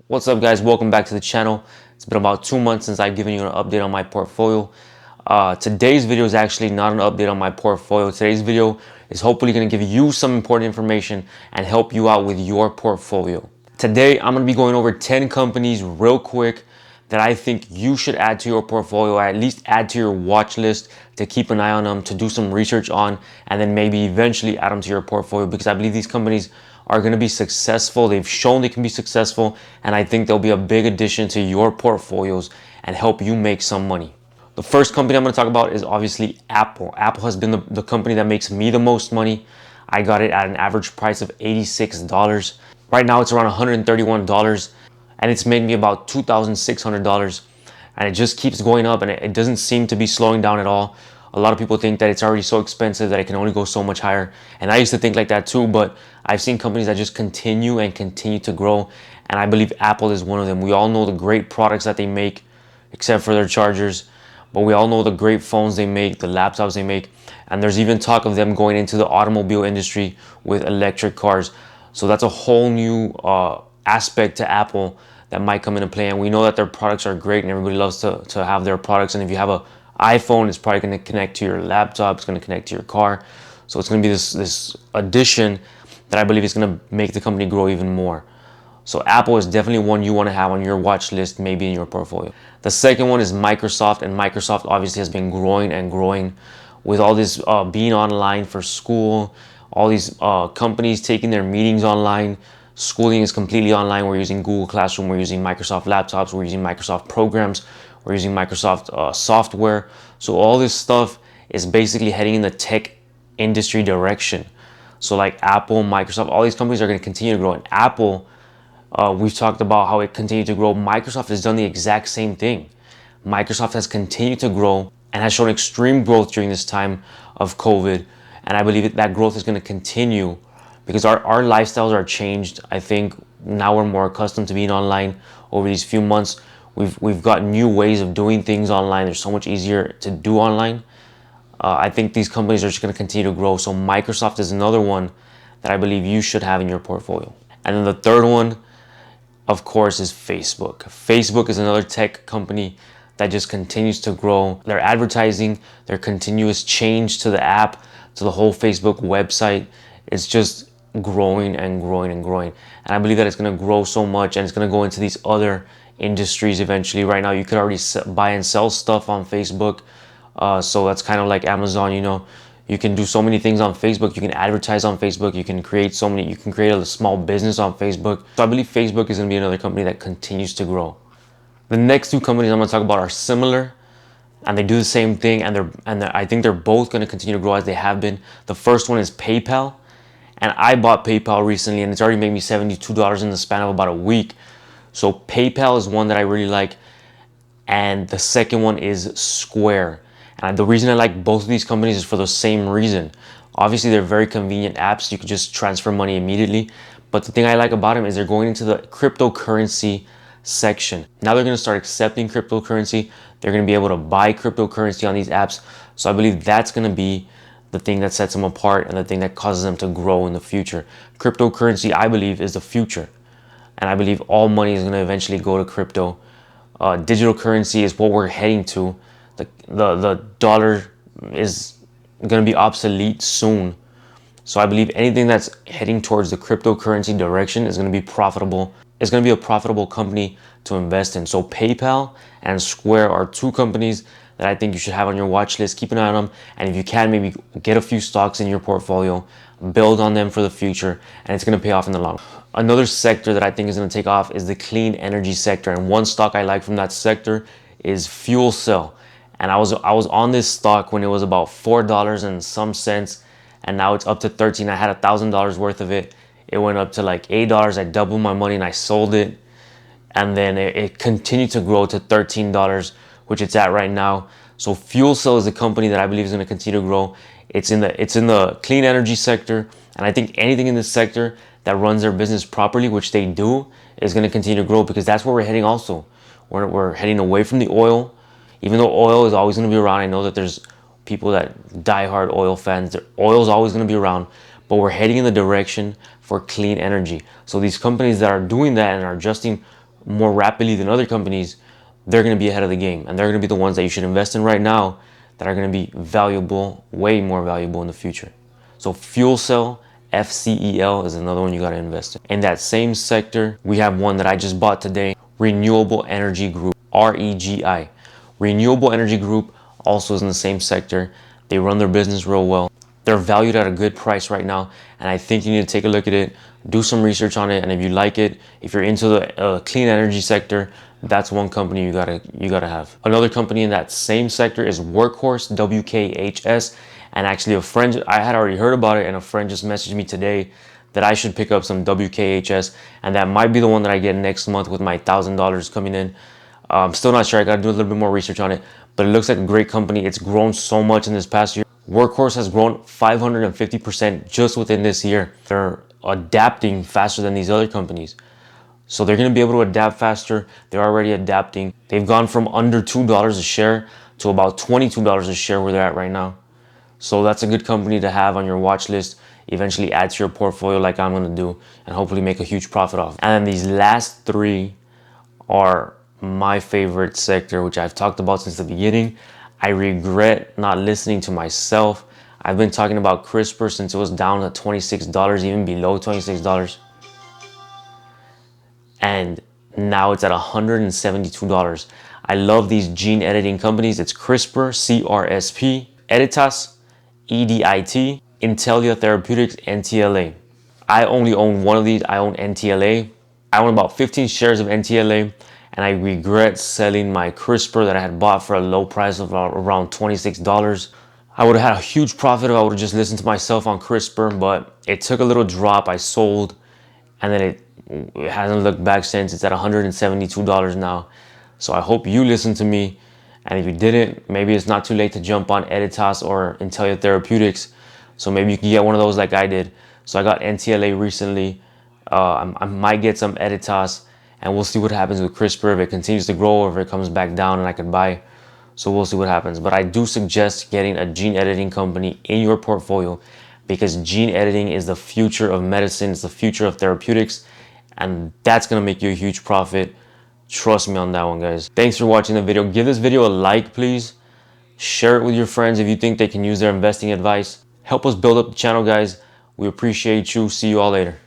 What's up, guys? Welcome back to the channel. It's been about 2 months since I've given you an update on my portfolio. Today's video is actually not an update on my portfolio. Today's video is hopefully going to give you some important information and help you out with your portfolio. Today, I'm going to be going over 10 companies real quick that I think you should add to your portfolio, or at least add to your watch list to keep an eye on them, to do some research on, and then maybe eventually add them to your portfolio, because I believe these companies are going to be successful. They've shown they can be successful, and I think they'll be a big addition to your portfolios and help you make some money. The first company I'm going to talk about is obviously Apple. Apple has been the company that makes me the most money. I got it at an average price of $86. Right now it's around $131, and it's made me about $2,600, and it just keeps going up, and it doesn't seem to be slowing down at all. A lot of people think that it's already so expensive that it can only go so much higher, and I used to think like that too, but I've seen companies that just continue and continue to grow, and I believe Apple is one of them. We all know the great products that they make, except for their chargers, but we all know the great phones they make, the laptops they make, and there's even talk of them going into the automobile industry with electric cars. So that's a whole new aspect to Apple that might come into play, and we know that their products are great and everybody loves to have their products. And if you have a iPhone, it's probably going to connect to your laptop, it's going to connect to your car, so it's going to be this addition that I believe is going to make the company grow even more. So Apple is definitely one you want to have on your watch list, maybe in your portfolio. The second one is Microsoft, and Microsoft obviously has been growing and growing with all this being online for school, all these companies taking their meetings online. Schooling is completely online. We're using Google Classroom, we're using Microsoft laptops, we're using Microsoft programs, we're using Microsoft software. So all this stuff is basically heading in the tech industry direction. So like Apple, Microsoft, all these companies are going to continue to grow. And Apple, we've talked about how it continued to grow. Microsoft has done the exact same thing. Microsoft has continued to grow and has shown extreme growth during this time of COVID. And I believe that growth is going to continue because our lifestyles are changed. I think now we're more accustomed to being online over these few months. We've got new ways of doing things online. They're so much easier to do online. I think these companies are just going to continue to grow. So Microsoft is another one that I believe you should have in your portfolio. And then the third one, of course, is Facebook. Facebook is another tech company that just continues to grow. Their advertising, their continuous change to the app, to the whole Facebook website, it's just growing and growing and growing. And I believe that it's going to grow so much, and it's going to go into these other industries eventually. Right now, you could already buy and sell stuff on Facebook. So that's kind of like Amazon, you know. You can do so many things on Facebook. You can advertise on Facebook. You can create a small business on Facebook. So I believe Facebook is going to be another company that continues to grow. The next two companies I'm going to talk about are similar, and they do the same thing, and I think they're both going to continue to grow as they have been. The first one is PayPal, and I bought PayPal recently, and it's already made me $72 in the span of about a week. So PayPal is one that I really like, and the second one is Square. And the reason I like both of these companies is for the same reason. Obviously, they're very convenient apps. You can just transfer money immediately. But the thing I like about them is they're going into the cryptocurrency section. Now they're going to start accepting cryptocurrency. They're going to be able to buy cryptocurrency on these apps. So I believe that's going to be the thing that sets them apart and the thing that causes them to grow in the future. Cryptocurrency, I believe, is the future. And I believe all money is going to eventually go to crypto. Digital currency is what we're heading to. The dollar is going to be obsolete soon. So I believe anything that's heading towards the cryptocurrency direction is going to be profitable. It's going to be a profitable company to invest in. So PayPal and Square are two companies that I think you should have on your watch list. Keep an eye on them. And if you can, maybe get a few stocks in your portfolio, build on them for the future, and it's going to pay off in the long run. Another sector that I think is going to take off is the clean energy sector. And one stock I like from that sector is FuelCell. And I was on this stock when it was about $4 and some cents, and now it's up to 13. I had $1,000 worth of it. It went up to like $8. I doubled my money and I sold it, and then it continued to grow to $13, which it's at right now. So FuelCell is a company that I believe is going to continue to grow. It's in the clean energy sector, and I think anything in this sector that runs their business properly, which they do, is going to continue to grow, because that's where we're heading. Also, we're heading away from the oil. Even though oil is always going to be around, I know that there's people that die hard oil fans. Oil is always going to be around, but we're heading in the direction for clean energy. So these companies that are doing that and are adjusting more rapidly than other companies, they're going to be ahead of the game, and they're going to be the ones that you should invest in right now that are going to be valuable, way more valuable in the future. So fuel cell, FCEL is another one you got to invest in. In that same sector, we have one that I just bought today, Renewable Energy Group, REGI. Renewable Energy Group also is in the same sector. They run their business real well. They're valued at a good price right now, and I think you need to take a look at it, do some research on it, and if you like it, if you're into the clean energy sector, that's one company you gotta have. Another company in that same sector is Workhorse, WKHS, and actually a friend, I had already heard about it, and a friend just messaged me today that I should pick up some WKHS, and that might be the one that I get next month with my $1,000 coming in. I'm still not sure. I got to do a little bit more research on it, but it looks like a great company. It's grown so much in this past year. Workhorse has grown 550% just within this year. They're adapting faster than these other companies. So they're going to be able to adapt faster. They're already adapting. They've gone from under $2 a share to about $22 a share where they're at right now. So that's a good company to have on your watch list. Eventually add to your portfolio like I'm going to do, and hopefully make a huge profit off. And then these last three are my favorite sector, which I've talked about since the beginning. I regret not listening to myself. I've been talking about CRISPR since it was down to $26, even below $26. And now it's at $172. I love these gene editing companies. It's CRISPR, CRSP, Editas, EDIT, Intellia, Therapeutics, NTLA. I only own one of these. I own NTLA. I own about 15 shares of NTLA, and I regret selling my CRISPR that I had bought for a low price of around $26. I would have had a huge profit if I would have just listened to myself on CRISPR, but it took a little drop. I sold, and then it hasn't looked back since. It's at $172 now. So I hope you listen to me, and if you didn't, maybe it's not too late to jump on Editas or Intellia Therapeutics. So maybe you can get one of those like I did. So I got NTLA recently. I might get some Editas, and we'll see what happens with CRISPR, if it continues to grow or if it comes back down and I can buy. So we'll see what happens. But I do suggest getting a gene editing company in your portfolio, because gene editing is the future of medicine. It's the future of therapeutics, and that's going to make you a huge profit. Trust me on that one, guys. Thanks for watching the video. Give this video a like, please. Share it with your friends if you think they can use their investing advice. Help us build up the channel, guys. We appreciate you. See you all later.